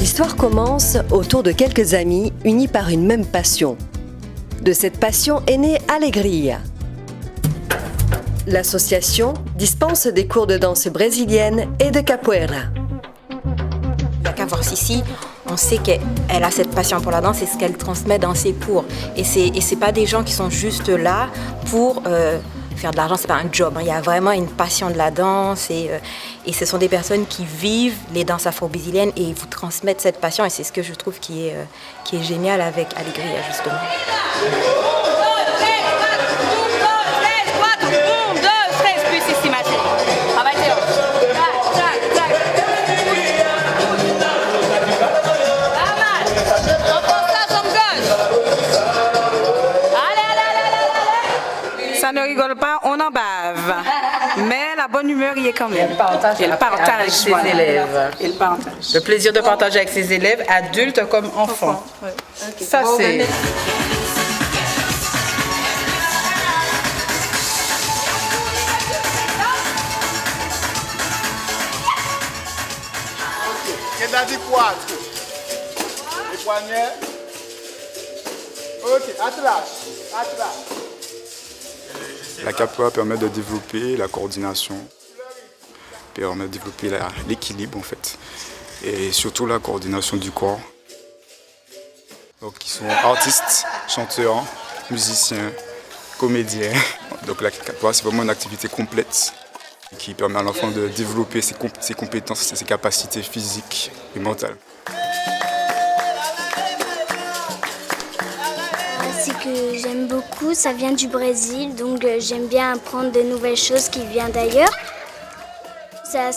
L'histoire commence autour de quelques amis unis par une même passion. De cette passion est née Alegria. L'association dispense des cours de danse brésilienne et de capoeira. Il n'y a qu'à voir Sissi, on sait qu'elle a cette passion pour la danse et ce qu'elle transmet dans ses cours. Et c'est pas des gens qui sont juste là pour faire de l'argent, c'est pas un job. Il y a vraiment une passion de la danse et ce sont des personnes qui vivent les danses afro-brésiliennes et vous transmettent cette passion. Et c'est ce que je trouve qui est génial avec Alegria, justement. Ça ne rigole pas, on en bave. Mais la bonne humeur y est quand même. Il partage avec ses élèves. Il partage. Le plaisir de partager avec ses élèves, adultes comme enfants. Ouais. Okay. Ça, c'est... Queda de 4. Les poignets. Ok, atlas. La capoeira permet de développer la coordination, permet de développer l'équilibre en fait, et surtout la coordination du corps. Donc ils sont artistes, chanteurs, musiciens, comédiens. Donc la capoeira c'est vraiment une activité complète qui permet à l'enfant de développer ses compétences, ses capacités physiques et mentales. Ce que j'aime beaucoup, ça vient du Brésil, donc j'aime bien apprendre de nouvelles choses qui viennent d'ailleurs. Ça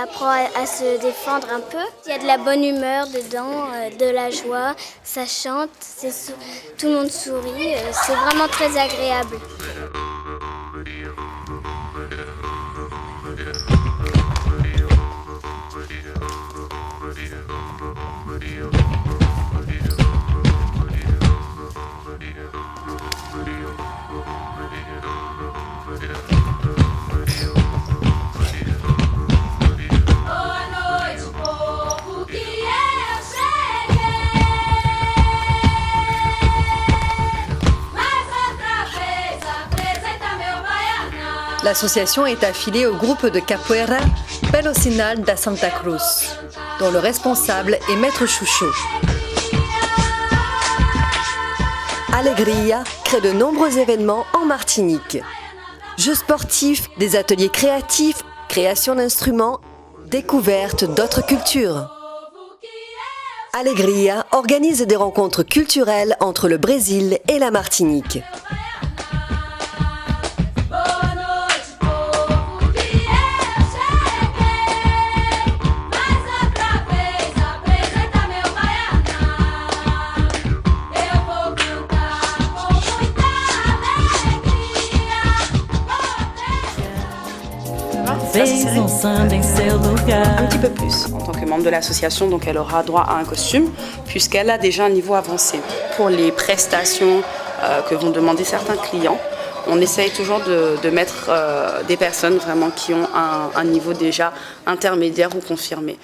apprend à se défendre un peu. Il y a de la bonne humeur dedans, de la joie, ça chante, tout le monde sourit, c'est vraiment très agréable. L'association est affiliée au groupe de capoeira Pelosinal da Santa Cruz, dont le responsable est Maître Chouchou. Alegria crée de nombreux événements en Martinique. Jeux sportifs, des ateliers créatifs, création d'instruments, découverte d'autres cultures. Alegria organise des rencontres culturelles entre le Brésil et la Martinique. Un petit peu plus. En tant que membre de l'association, donc elle aura droit à un costume puisqu'elle a déjà un niveau avancé. Pour les prestations que vont demander certains clients, on essaye toujours de mettre des personnes vraiment qui ont un niveau déjà intermédiaire ou confirmé.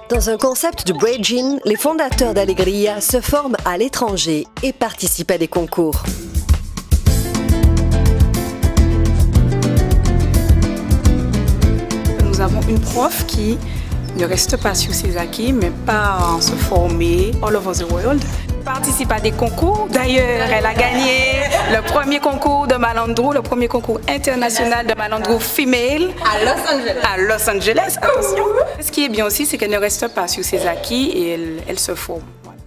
Dans un concept de break-in, les fondateurs d'Alegria se forment à l'étranger et participent à des concours. Nous avons une prof qui ne reste pas sur ses acquis, mais part se former all over the world. Participe à des concours. D'ailleurs, elle a gagné le premier concours de malandro, le premier concours international de malandro female à Los Angeles. Attention. Ce qui est bien aussi, c'est qu'elle ne reste pas sur ses acquis et elle se forme. Voilà.